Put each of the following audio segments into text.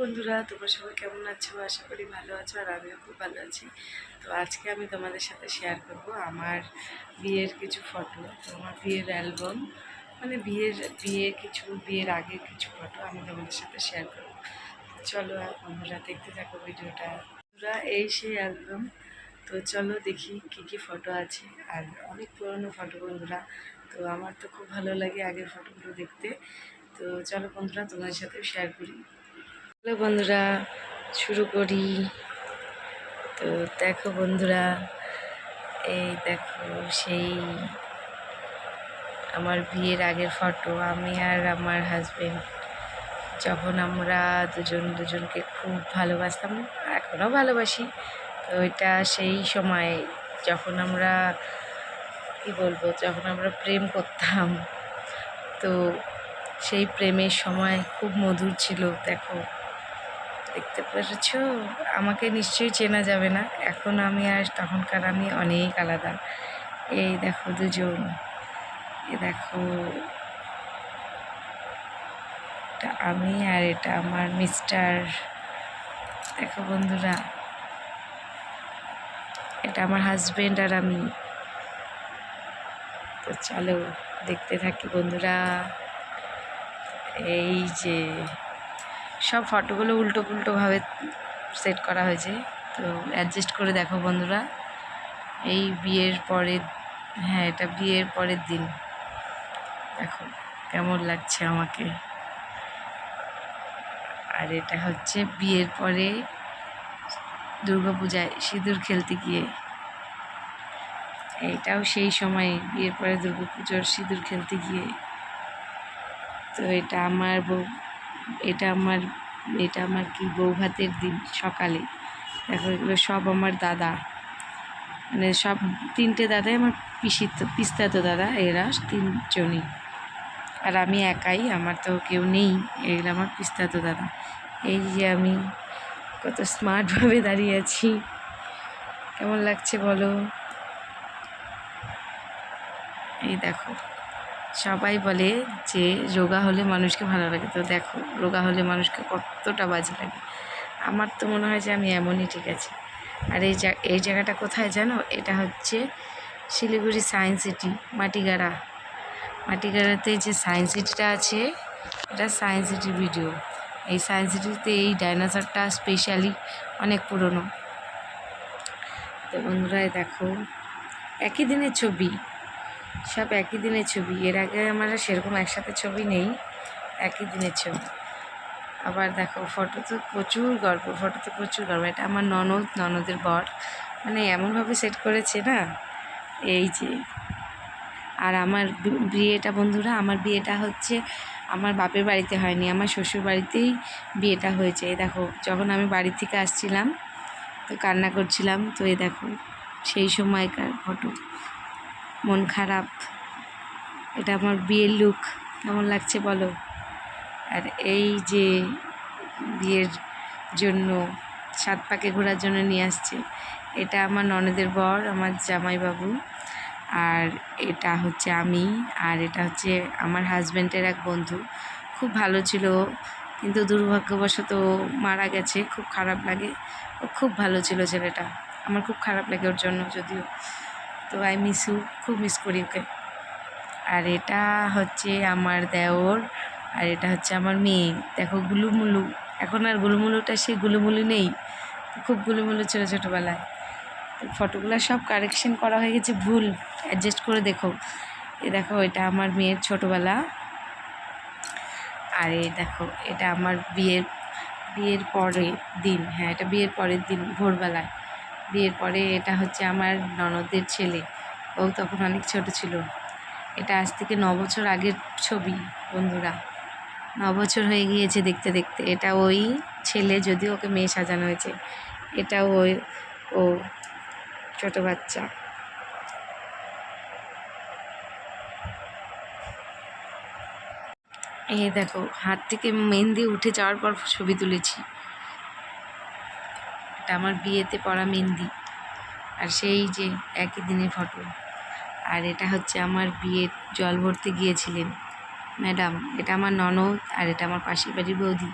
বন্ধুরা, তোমরা সবাই কেমন আছো? আশা করি ভালো আছো, আর আমিও খুব ভালো আছি। তো আজকে আমি তোমাদের সাথে শেয়ার করব আমার বিয়ের কিছু ফটো। তো আমার বিয়ের অ্যালবাম, মানে বিয়ের আগের কিছু ফটো আমি তোমাদের সাথে শেয়ার করব। তো চলো বন্ধুরা, দেখতে থাকো ভিডিওটা। বন্ধুরা, এই সেই অ্যালবাম। তো চলো দেখি কি কি ফটো আছে, আর অনেক পুরনো ফটো বন্ধুরা। তো আমার তো খুব ভালো লাগে আগের ফটোগুলো দেখতে। তো চলো বন্ধুরা, তোমাদের সাথে শেয়ার করি। হ্যালো বন্ধুরা, শুরু করি। তো দেখো বন্ধুরা, এই দেখো সেই আমার বিয়ের আগের ফটো, আমি আর আমার হাজবেন্ড, যখন আমরা দুজনকে খুব ভালোবাসতাম, এখনও ভালোবাসি। তো এটা সেই সময় যখন আমরা যখন আমরা প্রেম করতাম। তো সেই প্রেমের সময় খুব মধুর ছিল। দেখো, দেখতে পেরেছ? আমাকে নিশ্চয়ই চেনা যাবে না, এখন আমি আর তখনকার আমি অনেক আলাদা। এই দেখো দুজন, দেখো এটা আমি আর এটা আমার মিস্টার। দেখো বন্ধুরা, এটা আমার হাজবেন্ড আর আমি। তো চলো দেখতে থাকি বন্ধুরা। এই যে সব ফটোগুলো উল্টো পুল্টোভাবে সেট করা হয়েছে, তো অ্যাডজাস্ট করে দেখো বন্ধুরা। এই বিয়ের পরের, হ্যাঁ এটা বিয়ের পরের দিন। দেখো কেমন লাগছে আমাকে। আর এটা হচ্ছে বিয়ের পরে দুর্গাপূজায় সিঁদুর খেলতে গিয়ে। এইটাও সেই সময় বিয়ের পরে দুর্গাপুজোর সিঁদুর খেলতে গিয়ে। তো এটা আমার কি বউ ভাতের দিন সকালে। দেখো এগুলো সব আমার দাদা, মানে সব তিনটে দাদাই আমার পিস্তাতো দাদা, এরা তিনজনই। আর আমি একাই, আমার তো কেউ নেই। এগুলো আমার পিস্তাতো দাদা। এই যে আমি কত স্মার্টভাবে দাঁড়িয়ে আছি, কেমন লাগছে বলো? এই দেখো, সবাই বলে যে রোগা হলে মানুষকে ভালো লাগে। তো দেখো, রোগা হলে মানুষকে কতটা বাজে লাগে। আমার তো মনে হয় যে আমি এমনই ঠিক আছে। আর এই জায়গাটা কোথায় জানো? এটা হচ্ছে শিলিগুড়ি সায়েন্স সিটি, মাটিগাড়াতে যে সায়েন্স সিটিটা আছে, এটা সায়েন্স সিটির ভিডিও। এই সায়েন্স সিটিতে এই ডাইনোসরটা স্পেশালি অনেক পুরনো। তো বন্ধুরা দেখো, একই দিনের ছবি, সব একই দিনের ছবি। এর আগে আমরা সেরকম একসাথে ছবি নেই, একই দিনের ছবি। আবার দেখো ফটো তো প্রচুর গল্প। এটা আমার ননদের বর, মানে এমনভাবে সেট করেছে না। এই যে, আর আমার বিয়েটা বন্ধুরা, আমার বিয়েটা হচ্ছে আমার বাপের বাড়িতে হয়নি, আমার শ্বশুর বাড়িতেই বিয়েটা হয়েছে। এই দেখো, যখন আমি বাড়ি থেকে আসছিলাম তো কান্না করছিলাম। তো এই দেখো সেই সময়কার ফটো, মন খারাপ। এটা আমার বিয়ের লুক, কেমন লাগছে বলো? আর এই যে বিয়ের জন্য 7 পাকে ঘোরার জন্য নিয়ে আসছে, এটা আমার ননদের বর, আমার জামাইবাবু। আর এটা হচ্ছে আমি, আর এটা হচ্ছে আমার হাজব্যান্ডের এক বন্ধু। খুব ভালো ছিল, কিন্তু দুর্ভাগ্যবশত মারা গেছে। খুব খারাপ লাগে, ও খুব ভালো ছিল ছেলেটা। আমার খুব খারাপ লাগে ওর জন্য, যদিও। তো আই মিস ইউ, খুব মিস করি ওকে। আর এটা হচ্ছে আমার দেওর, আর এটা হচ্ছে আমার মেয়ে। দেখো গুলুমুলু, এখন আর গুলুমুলুটা সে গুলুমুলু নেই, খুব গুলুমুলু ছিল ছোটোবেলায়। ফটোগুলো সব কারেকশন করা হয়ে গেছে, ভুল অ্যাডজাস্ট করে দেখো। এ দেখো, এটা আমার মেয়ের ছোটোবেলা। আর এই দেখো, এটা আমার বিয়ের পরের দিন। হ্যাঁ, এটা বিয়ের পরের দিন ভোরবেলায়, বিয়ের পরে। এটা হচ্ছে আমার ননদের ছেলে, ও তখন অনেক ছোট ছিল। এটা আজ থেকে 9 বছর আগের ছবি বন্ধুরা, 9 বছর হয়ে গিয়েছে দেখতে দেখতে। এটা ওই ছেলে, যদিও ওকে মেয়ে সাজানো হয়েছে। এটা ও ছোট বাচ্চা। এই দেখো, হাত থেকে মেহেন্দি উঠে যাওয়ার পর ছবি তুলেছি। এটা আমার বিয়েতে পরা মেহেন্দি, আর সেই যে একই দিনের ফটো। আর এটা হচ্ছে আমার বিয়ের জল ভরতে গিয়েছিলেন ম্যাডাম, এটা আমার ননদ, আর এটা আমার পাশের বাড়ির বৌদি।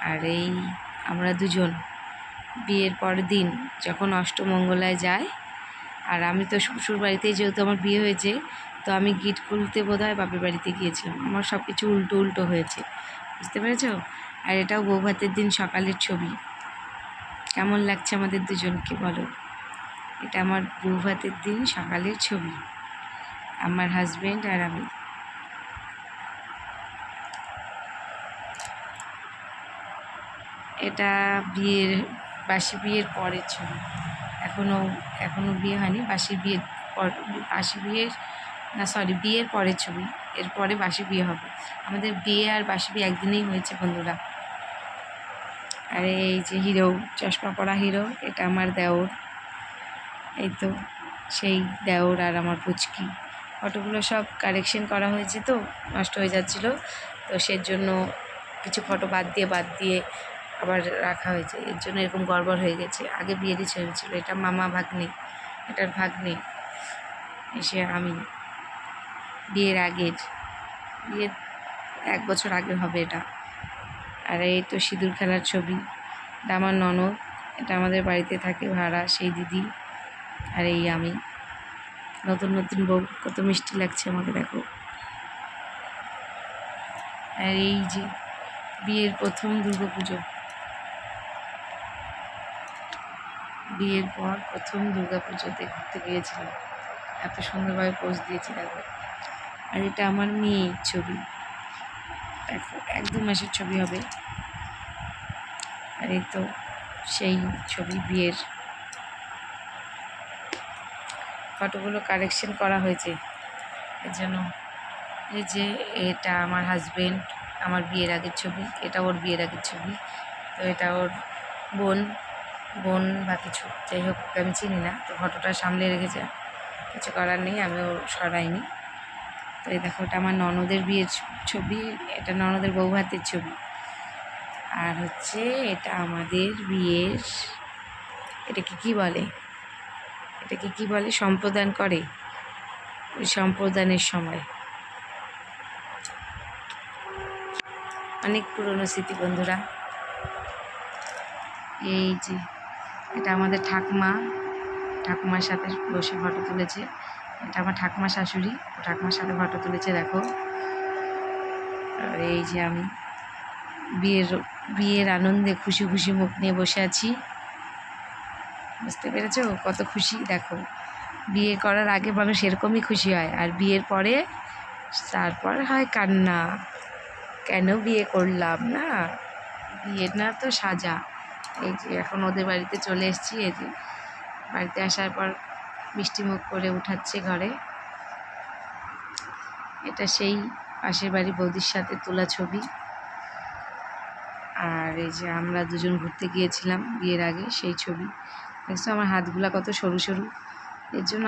আর এই আমরা দুজন বিয়ের পরের দিন যখন অষ্টমঙ্গলায় যায়, আর আমি তো শ্বশুর বাড়িতেই, যেহেতু আমার বিয়ে হয়েছে, তো আমি গিট খুলতে বোধহয় বাপের বাড়িতে গিয়েছিলাম। আমার সব কিছু উল্টো উল্টো হয়েছে, বুঝতে পেরেছো? আর এটাও বউ ভাতের দিন সকালের ছবি। কেমন লাগছে আমাদের দুজনকে বলো? এটা আমার বউ ভাতের দিন সকালের ছবি, আমার হাজব্যান্ড আর আমি। এটা বাসি বিয়ের পরের ছবি। এখনও বিয়ে হয়নি, বাসি বিয়ের না, সরি, বিয়ের পরের ছবি। এরপরে বাসি বিয়ে হবে। আমাদের বিয়ে আর বাসি বিয়ে একদিনেই হয়েছে বন্ধুরা। আর এই যে হিরো, চশমা পরা হিরো, এটা আমার দেওর। এই তো সেই দেওর আর আমার পুচকি। ফটোগুলো সব কারেকশন করা হয়েছে, তো নষ্ট হয়ে যাচ্ছিলো, তো সেই জন্য কিছু ফটো বাদ দিয়ে আবার রাখা হয়েছে। এর জন্য এরকম গড়বড় হয়ে গেছে। আগে বিয়েরই ছবি ছিল। এটা মামা ভাগ্নে, এটার ভাগ্নে, এসে আমি। বিয়ের 1 বছর আগে হবে এটা। আর এই তো সিঁদুর খেলার ছবি। এটা আমার ননদ, এটা আমাদের বাড়িতে থাকে ভাড়া, সেই দিদি। আর এই আমি, নতুন নতুন বউ, কত মিষ্টি লাগছে আমাকে, দেখো। আর এই যে বিয়ের প্রথম দুর্গাপুজো, বিয়ের পর প্রথম দুর্গাপুজোতে ঘুরতে গিয়েছিলাম, এত সুন্দরভাবে পোজ দিয়েছি, দেখো। আর এটা আমার মেয়ের ছবি, দেখো, 1-2 মাসের ছবি হবে। আর এই তো সেই ছবি বিয়ের। ফটোগুলো কারেকশন করা হয়েছে, এর জন্য। এই যে এটা আমার হাজবেন্ড, আমার বিয়ের আগের ছবি। এটা ওর বিয়ের আগের ছবি। তো এটা ওর বোন বা কিছু, যাই হোক, আমি চিনি না, তো ফটোটা সামলে রেখেছে, কিছু করার নেই, আমিও সরাইনি। তো এই দেখো, এটা আমার ননদের বিয়ের ছবি, এটা ননদের বউ ভাতের ছবি। আর হচ্ছে এটা আমাদের বিয়ের, এটাকে কি বলে, সম্প্রদান করে, ওই সম্প্রদানের সময়। অনেক পুরনো স্মৃতি বন্ধুরা। এই যে এটা আমাদের ঠাকুমার সাথে বসে ফটো তুলেছে। এটা আমার ঠাকুমা শাশুড়ি, ঠাকুমার সাথে ফটো তুলেছে, দেখো। আর এই যে আমি বিয়ের আনন্দে খুশি খুশি মুখ নিয়ে বসে আছি, বুঝতে পেরেছো কত খুশি, দেখো। বিয়ে করার আগে মানুষ এরকমই খুশি হয়, আর বিয়ের পরে তারপর হয় কান্না, কেন বিয়ে করলাম না, বিয়ের না তো সাজা। এই যে এখন ওদের বাড়িতে চলে এসেছি, এই যে বাড়িতে আসার পর মিষ্টি মুখ করে উঠাচ্ছে ঘরে। এটা সেই পাশের বাড়ি বৌদির সাথে তোলা ছবি। আর এই যে আমরা দুজন ঘুরতে গিয়েছিলাম বিয়ের আগে, সেই ছবি। দেখছো আমার হাতগুলা কত সরু সরু, এর জন্য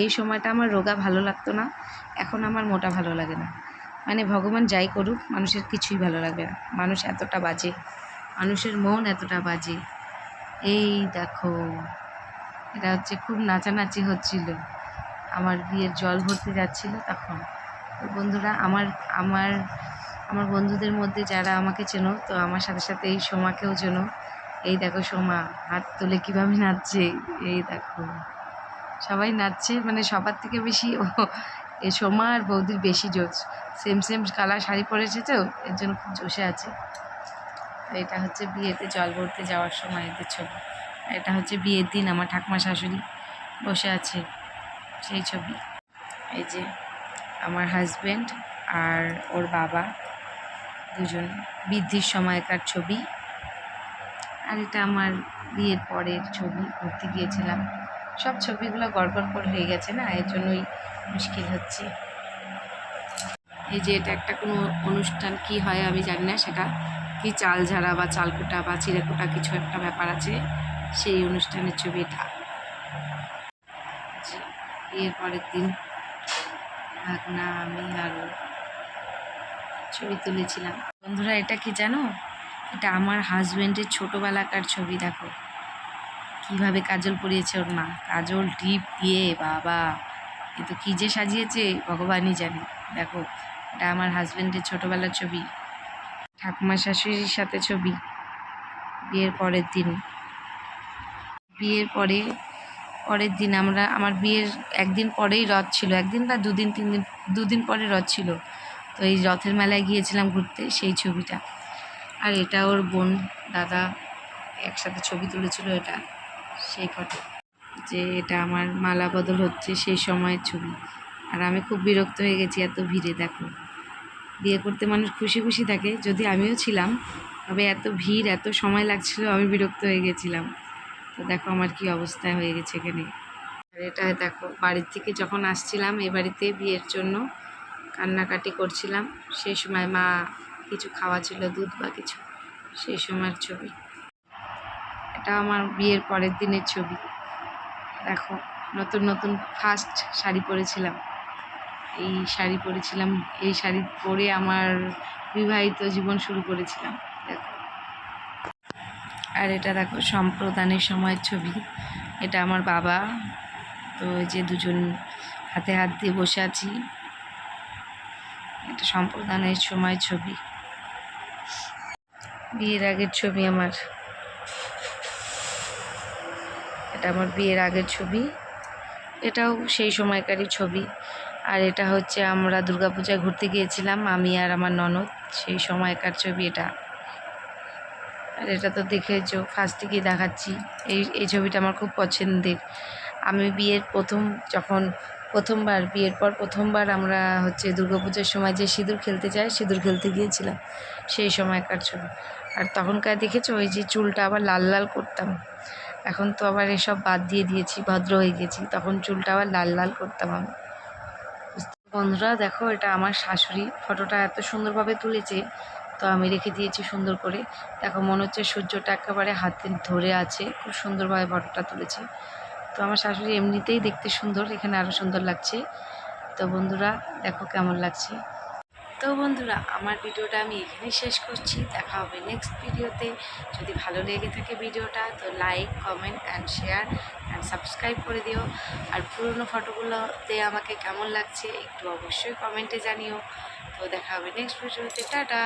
এই সময়টা আমার রোগা ভালো লাগতো না, এখন আমার মোটা ভালো লাগে না। মানে ভগবান যাই করুক, মানুষের কিছুই ভালো লাগবে না, মানুষ এতটা বাজে, মানুষের মন এতটা বাজে। এই দেখো, এটা হচ্ছে খুব নাচানাচি হচ্ছিল, আমার বিয়ের জল ভরতে যাচ্ছিল তখন। তো বন্ধুরা, আমার বন্ধুদের মধ্যে যারা আমাকে চেনো, তো আমার সাথে সাথে এই সোমাকেও চেনো। এই দেখো সোমা হাত তুলে কীভাবে নাচছে, এই দেখো সবাই নাচছে, মানে সবার থেকে বেশি এই সোমা আর বৌদির বেশি জোশ, সেম কালার শাড়ি পরেছে, তো এর জন্য খুব জোশে আছে। এটা হচ্ছে বিয়েতে জল ভরতে যাওয়ার সময় এদের ছবি। এটা হচ্ছে বিয়ের দিন আমার ঠাকুমা শাশুড়ি বসে আছে, সেই ছবি। এই যে আমার হাজব্যান্ড আর ওর বাবা দুজন বৃদ্ধির সময়কার ছবি। আর এটা আমার বিয়ের পরের ছবি, ঘুরতে গিয়েছিলাম। সব ছবিগুলো গড়বড় করে হয়ে গেছে না, এর জন্যই মুশকিল হচ্ছে। এই যে এটা একটা কোনো অনুষ্ঠান কি হয় আমি জানি না, সেটা কি চাল ঝাড়া বা চালকুটা বা চিড়েকুটা কিছু একটা ব্যাপার আছে, সেই অনুষ্ঠানের ছবি এটা। বিয়ের পরের দিন ভাগনা, আমি আরও ছবি তুলেছিলাম। বন্ধুরা, এটা কি জানো, এটা আমার হাজব্যান্ডের ছোটোবেলাকার ছবি, দেখো কীভাবে কাজল পরিয়েছে ওর মা, কাজল টিপ দিয়ে, বাবা এ তো কী যে সাজিয়েছে ভগবানই জানে। দেখো, এটা আমার হাজব্যান্ডের ছোটোবেলার ছবি, ঠাকুমা শাশুড়ির সাথে ছবি। বিয়ের পরের দিন। বিয়ের পরের দিন আমার বিয়ের একদিন পরেই রথ ছিল, একদিন বা দুদিন পরে রথ ছিল। তো এই রথের মেলায় গিয়েছিলাম ঘুরতে, সেই ছবিটা। আর এটা ওর বোন দাদা একসাথে ছবি তুলেছিল, এটা সেই ফটো। যে এটা আমার মালা বদল হচ্ছে সেই সময়ের ছবি। আর আমি খুব বিরক্ত হয়ে গেছি এত ভিড়ে। দেখো, বিয়ে করতে মানুষ খুশি খুশি থাকে, যদি আমিও ছিলাম, তবে এত ভিড়, এত সময় লাগছিল, আমি বিরক্ত হয়ে গেছিলাম। তো দেখো আমার কি অবস্থা হয়ে গেছে এখানে। আর এটা দেখো, বাড়ির থেকে যখন আসছিলাম এ বাড়িতে বিয়ের জন্য, কান্নাকাটি করছিলাম, সেই সময় মা কিছু খাওয়া ছিল, দুধ বা কিছু, সেই সময়ের ছবি। এটা আমার বিয়ের পরের দিনের ছবি। দেখো, নতুন নতুন ফার্স্ট শাড়ি পরেছিলাম, এই শাড়ি পরেছিলাম, এই শাড়ি পরে আমার বিবাহিত জীবন শুরু করেছিলাম। দেখো, আর এটা দেখো সম্প্রদানের সময়ের ছবি। এটা আমার বাবা, তো এই যে দুজন হাতে হাত দিয়ে বসে আছি, এটা সম্প্রদানের সময়ের ছবি। বিয়ের আগের ছবি আমার, এটা আমার বিয়ের আগের ছবি, এটাও সেই সময়কারই ছবি। আর এটা হচ্ছে আমরা দুর্গাপূজায় ঘুরতে গিয়েছিলাম, আমি আর আমার ননদ, সেই সময়কার ছবি এটা। আর এটা তো দেখেছো, ফার্স্ট থেকেই দেখাচ্ছি, এই ছবিটা আমার খুব পছন্দের। আমি বিয়ের বিয়ের পর প্রথমবার আমরা হচ্ছে দুর্গাপূজার সময় যে সিঁদুর খেলতে যাই, সিঁদুর খেলতে গিয়েছিলাম, সেই সময়কার ছবি। আর তখনকার দেখেছো ওই যে চুলটা আবার লাল লাল করতাম, এখন তো আবার এসব বাদ দিয়ে দিয়েছি, ভদ্র হয়ে গেছি, তখন চুলটা আবার লাল লাল করতাম আমি। বন্ধুরা দেখো, এটা আমার শাশুড়ি, ফটোটা এত সুন্দরভাবে তুলেছে, তো আমি রেখে দিয়েছি সুন্দর করে। দেখো, মনে হচ্ছে সূর্যটা একেবারে হাতে ধরে আছে, খুব সুন্দরভাবে ফটোটা তুলেছে। তো আমার শাশুড়ি এমনিতেই দেখতে সুন্দর, এখানে আরও সুন্দর লাগছে। তো বন্ধুরা দেখো কেমন লাগছে। তো বন্ধুরা, আমার ভিডিওটা আমি এখানেই শেষ করছি, দেখা হবে নেক্সট ভিডিওতে। যদি ভালো লেগে থাকে ভিডিওটা, তো like, comment and share and subscribe করে দিও। আর পুরনো ফটোগুলোতে আমাকে কেমন লাগছে একটু অবশ্যই কমেন্টে জানিও। তো দেখা হবে নেক্সট ভিডিওতে, টাটা।